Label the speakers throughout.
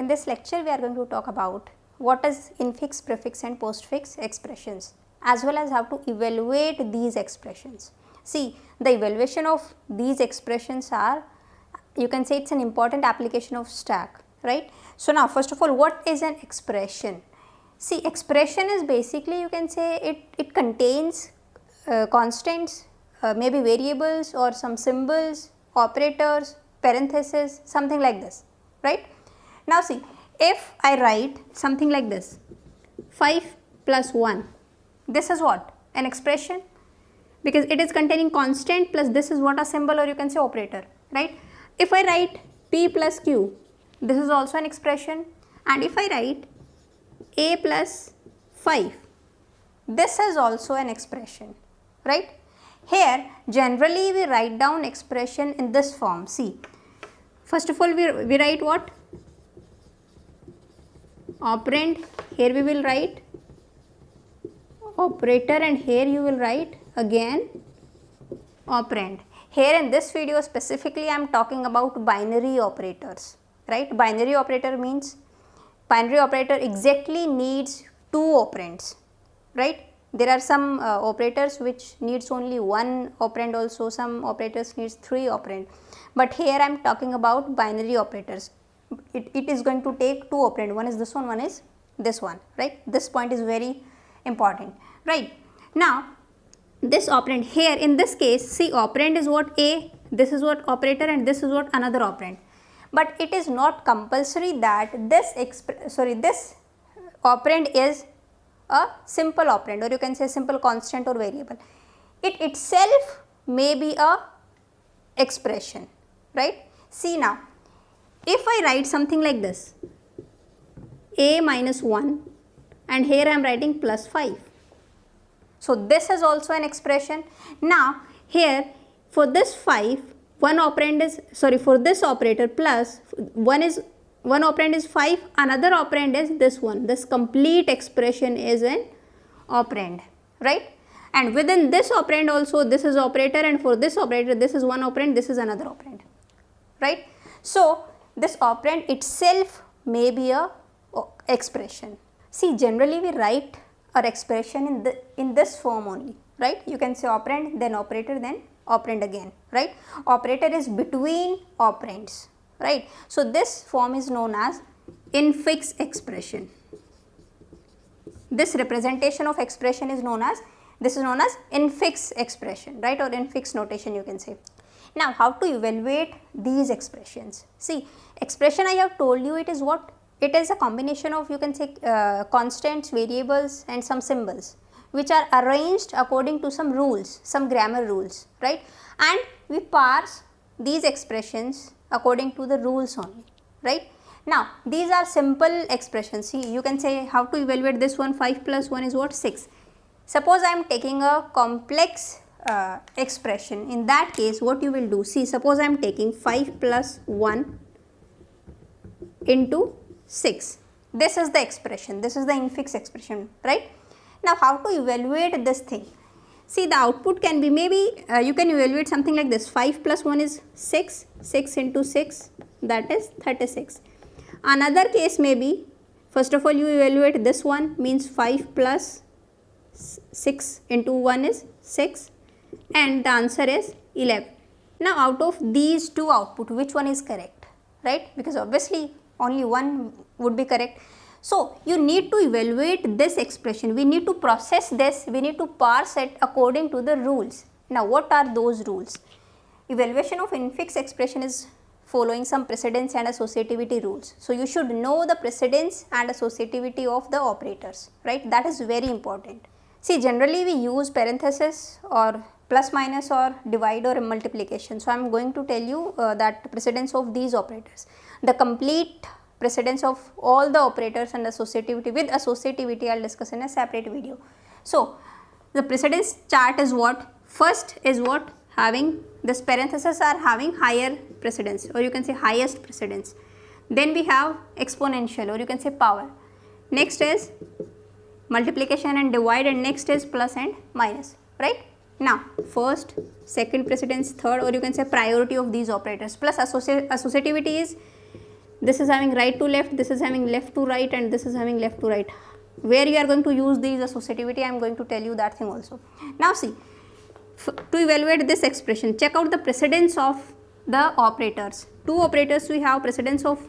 Speaker 1: In this lecture we are going to talk about what is infix, prefix and postfix expressions, as well as how to evaluate these expressions. See, the evaluation of these expressions are, you can say it's an important application of stack, right. So now first of all, what is an expression? See, expression is basically, you can say it contains constants, maybe variables or some symbols, operators, parentheses, something like this, right. Now see, if I write something like this, 5 plus 1, this is what? An expression, because it is containing constant plus this is what, a symbol, or you can say operator, right. If I write p plus q, this is also an expression, and if I write a plus 5, this is also an expression, right. Here generally we write down expression in this form. See, first of all we write what? Operand, here we will write operator, and here you will write again operand. Here in this video specifically I am talking about binary operators, right. Binary operator means, binary operator exactly needs two operands, right. There are some operators which needs only one operand, also some operators needs 3 operand, but here I am talking about binary operators. It is going to take 2 operand, one is this one is this one, right. This point is very important, right. Now this operand here in this case, see, operand is what? A, this is what operator, and this is what? Another operand. But it is not compulsory that this operand is a simple operand, or you can say simple constant or variable. It itself may be a expression, right. See now, if I write something like this, a minus 1, and here I am writing plus 5. So this is also an expression. Now here for this 5, one operand is, sorry, for this operator plus one operand is 5, another operand is this one. This complete expression is an operand, right. And within this operand also this is operator, and for this operator this is one operand, this is another operand, right. So this operand itself may be a expression. See, generally we write our expression in this form only, right. You can say operand, then operator, then operand again, right. Operator is between operands, right. So this form is known as infix expression. This representation of expression is known as, this is known as infix expression, right, or infix notation you can say. Now how to evaluate these expressions? See, expression I have told you, it is what? It is a combination of, you can say, constants, variables and some symbols, which are arranged according to some rules, some grammar rules, right. And we parse these expressions according to the rules only, right. Now these are simple expressions. See, you can say how to evaluate this one, 5 plus 1 is what? 6. Suppose I am taking a complex expression. In that case what you will do? See, suppose I am taking 5 plus 1 into 6. This is the expression, this is the infix expression, right. Now how to evaluate this thing? See, the output can be, maybe you can evaluate something like this, 5 plus 1 is 6, 6 into 6, that is 36. Another case may be, first of all you evaluate this one, means 5 plus 6 into 1 is 6, and the answer is 11. Now out of these two output, which one is correct, right, because obviously only one would be correct. So you need to evaluate this expression, we need to process this, we need to parse it according to the rules. Now what are those rules? Evaluation of infix expression is following some precedence and associativity rules. So you should know the precedence and associativity of the operators, right, that is very important. See, generally we use parenthesis or plus minus or divide or multiplication. So I am going to tell you that precedence of these operators. The complete precedence of all the operators and associativity, with associativity I will discuss in a separate video. So the precedence chart is what? First is what? Having this parenthesis are having higher precedence, or you can say highest precedence. Then we have exponential, or you can say power. Next is multiplication and divide, and next is plus and minus, right. Now first, second precedence, third, or you can say priority of these operators, plus associativity is this is having right to left, this is having left to right, and this is having left to right. Where you are going to use these associativity, I am going to tell you that thing also. Now see, to evaluate this expression, check out the precedence of the operators. Two operators we have precedence of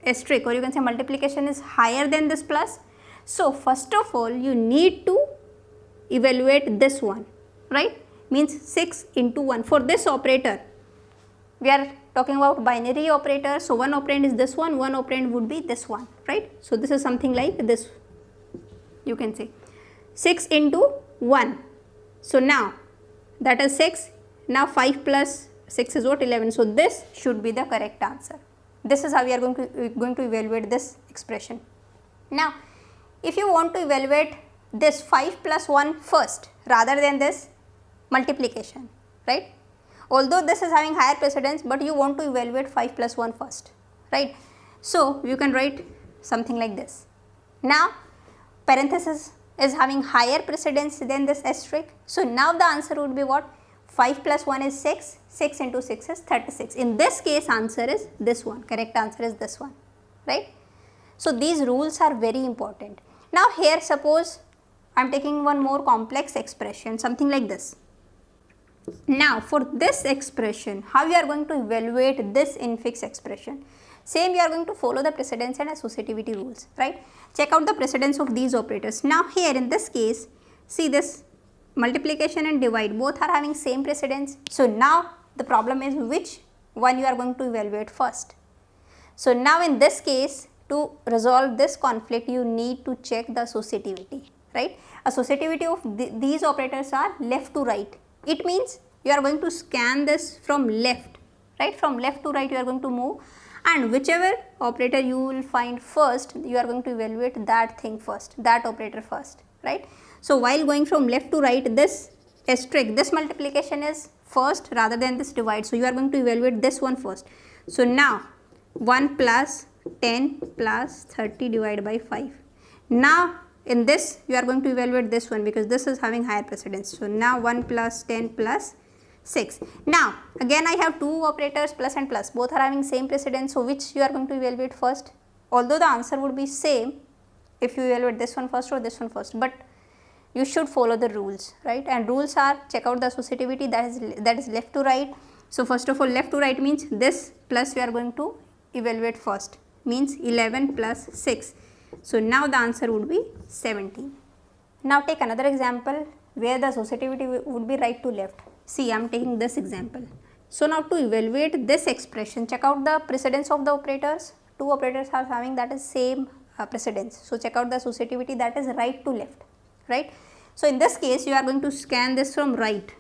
Speaker 1: asterisk, or you can say multiplication is higher than this plus. So first of all you need to evaluate this one, right? Means 6 into 1. For this operator, we are talking about binary operator, so one operand is this one operand would be this one, right? So this is something like this, you can say 6 into 1. So now that is 6, now 5 plus 6 is what? 11. So this should be the correct answer. This is how we are going to evaluate this expression. Now if you want to evaluate this 5 plus 1 first rather than this multiplication, right? Although this is having higher precedence, but you want to evaluate 5 plus 1 first, right? So you can write something like this. Now parenthesis is having higher precedence than this asterisk. So now the answer would be what? 5 plus 1 is 6, 6 into 6 is 36. In this case answer is this one, correct answer is this one, right? So these rules are very important. Now here suppose I am taking one more complex expression, something like this. Now for this expression, how you are going to evaluate this infix expression? Same, you are going to follow the precedence and associativity rules, right? Check out the precedence of these operators. Now here in this case, see this multiplication and divide both are having same precedence. So now the problem is which one you are going to evaluate first. So now in this case, to resolve this conflict you need to check the associativity, right? Associativity of these operators are left to right. It means you are going to scan this from left, right? From left to right you are going to move, and whichever operator you will find first, you are going to evaluate that thing first, that operator first, right? So while going from left to right, this asterisk, this multiplication is first rather than this divide. So you are going to evaluate this one first. So now 1 plus 10 plus 30 divided by 5. Now in this you are going to evaluate this one because this is having higher precedence. So now 1 plus 10 plus 6. Now again I have two operators plus and plus, both are having same precedence. So which you are going to evaluate first? Although the answer would be same if you evaluate this one first or this one first, but you should follow the rules, right? And rules are, check out the associativity, that is left to right. So first of all left to right means this plus you are going to evaluate first, means 11 plus 6. So now the answer would be 17. Now take another example where the associativity would be right to left. See, I am taking this example. So now to evaluate this expression, check out the precedence of the operators. Two operators are having that is same precedence. So check out the associativity, that is right to left, right? So in this case you are going to scan this from right.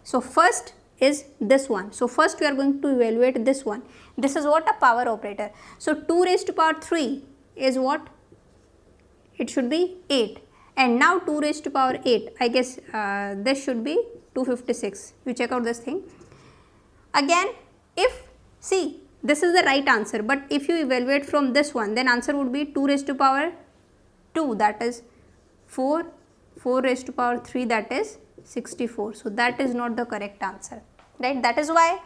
Speaker 1: So first is this one. So first we are going to evaluate this one. This is what? A power operator. So 2 raised to power 3 is what? It should be 8. And now 2 raised to power 8, I guess this should be 256. You check out this thing. Again, if, see, this is the right answer, but if you evaluate from this one, then answer would be 2 raised to power 2, that is 4, 4 raised to power 3, that is 64. So that is not the correct answer, right? That is why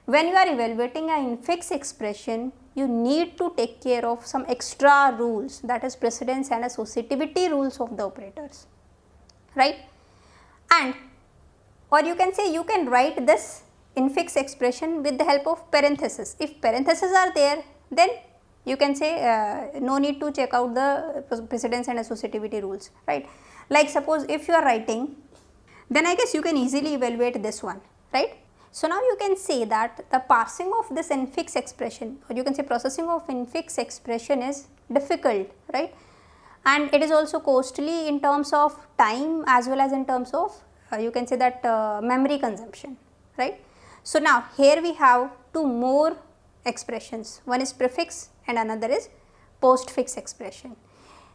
Speaker 1: when you are evaluating an infix expression, you need to take care of some extra rules, that is precedence and associativity rules of the operators, right? And or you can say you can write this infix expression with the help of parentheses. If parentheses are there, then you can say no need to check out the precedence and associativity rules, right? Like suppose if you are writing, then I guess you can easily evaluate this one, right? So now you can say that the parsing of this infix expression, or you can say processing of infix expression is difficult, right? And it is also costly in terms of time as well as in terms of you can say that memory consumption, right? So now here we have two more expressions, one is prefix and another is postfix expression.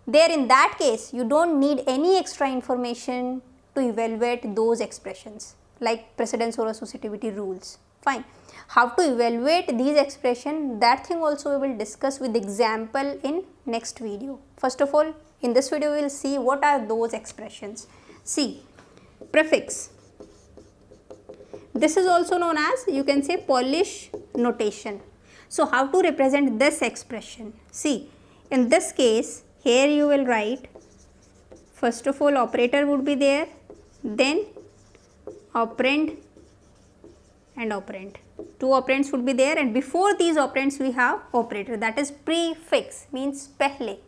Speaker 1: There in that case you don't need any extra information to evaluate those expressions like precedence or associativity rules, fine. How to evaluate these expressions, that thing also we will discuss with example in next video. First of all, in this video we will see what are those expressions. See, prefix, this is also known as, you can say, Polish notation. So how to represent this expression? See, in this case, here you will write, first of all operator would be there, then operand and operand. Two operands would be there, and before these operands we have operator, that is prefix, means pehle,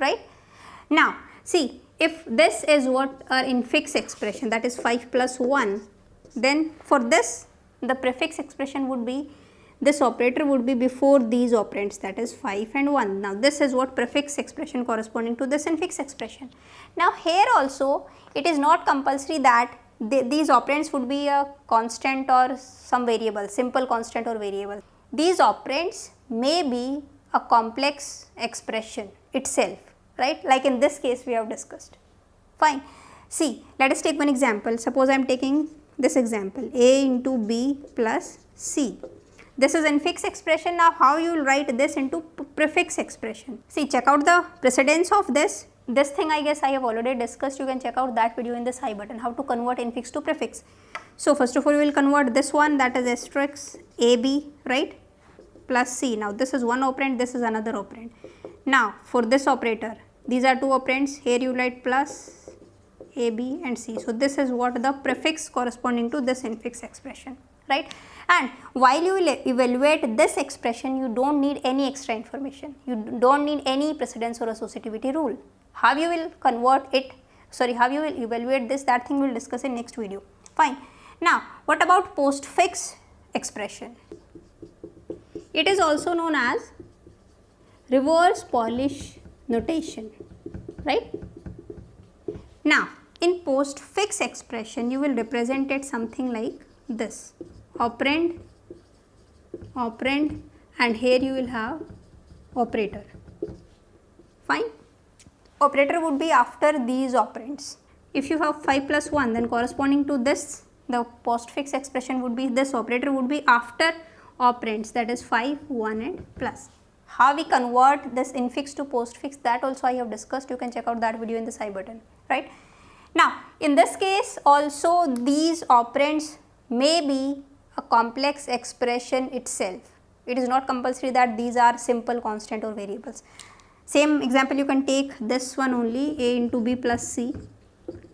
Speaker 1: right? Now see, if this is what our infix expression, that is 5 plus 1, then for this the prefix expression would be, this operator would be before these operands, that is 5 and 1. Now this is what prefix expression corresponding to this infix expression. Now here also it is not compulsory that these operands would be a constant or some variable, simple constant or variable. These operands may be a complex expression itself, right, like in this case we have discussed. Fine. See, let us take one example. Suppose I am taking this example, a into b plus c. This is infix expression. Now how you will write this into prefix expression? See, check out the precedence of this. This thing I guess I have already discussed. You can check out that video in this I button, how to convert infix to prefix. So first of all we will convert this one, that is asterisk ab, right, plus c. Now this is one operand, this is another operand. Now for this operator, these are two operands, here you write plus ab and c. So this is what the prefix corresponding to this infix expression, right? And while you will evaluate this expression, you don't need any extra information. You don't need any precedence or associativity rule. How you will convert it, how you will evaluate this, that thing we will discuss in next video. Fine. Now what about postfix expression? It is also known as reverse Polish notation, right? Now in postfix expression you will represent it something like this, operand, operand, and here you will have operator. Fine. Operator would be after these operands. If you have 5 plus 1, then corresponding to this, the postfix expression would be, this operator would be after operands, that is 5, 1 and plus. How we convert this infix to postfix, that also I have discussed. You can check out that video in the I button, right? Now in this case also these operands may be a complex expression itself. It is not compulsory that these are simple constant or variables. Same example you can take this one only, a into b plus c.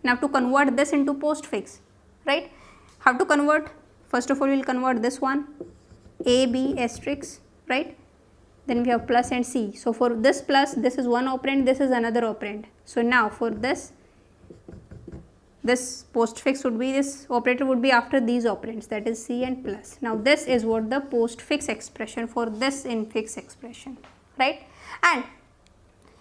Speaker 1: Now to convert this into postfix, right? How to convert? First of all we will convert this one, a b asterisk, right? Then we have plus and c. So for this plus, this is one operand, this is another operand. So now for this postfix would be, this operator would be after these operands, that is c and plus. Now this is what the postfix expression for this infix expression, right? And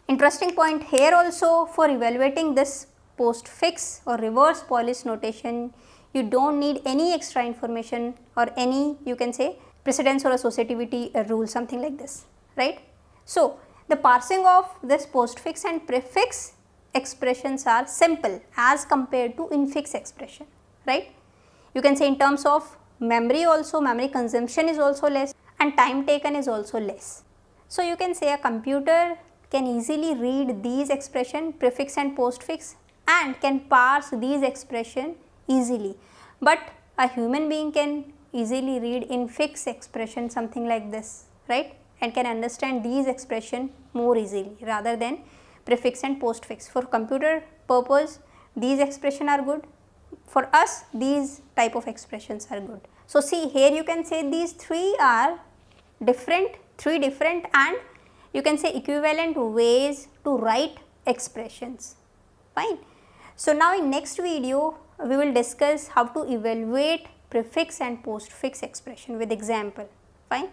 Speaker 1: interesting point here also, for evaluating this postfix or reverse Polish notation, you don't need any extra information or any, you can say, precedence or associativity rule, something like this, right? So the parsing of this postfix and prefix expressions are simple as compared to infix expression, right? You can say in terms of memory also, memory consumption is also less and time taken is also less. So you can say a computer can easily read these expression, prefix and postfix, and can parse these expression easily, but a human being can easily read infix expression, something like this, right, and can understand these expression more easily rather than prefix and postfix. For computer purpose these expression are good, for us these type of expressions are good. So see, here you can say these three are different, and you can say equivalent ways to write expressions. Fine. So now in next video we will discuss how to evaluate prefix and postfix expression with example. Fine.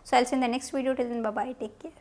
Speaker 1: So I'll see you in the next video. Till then, bye bye, take care.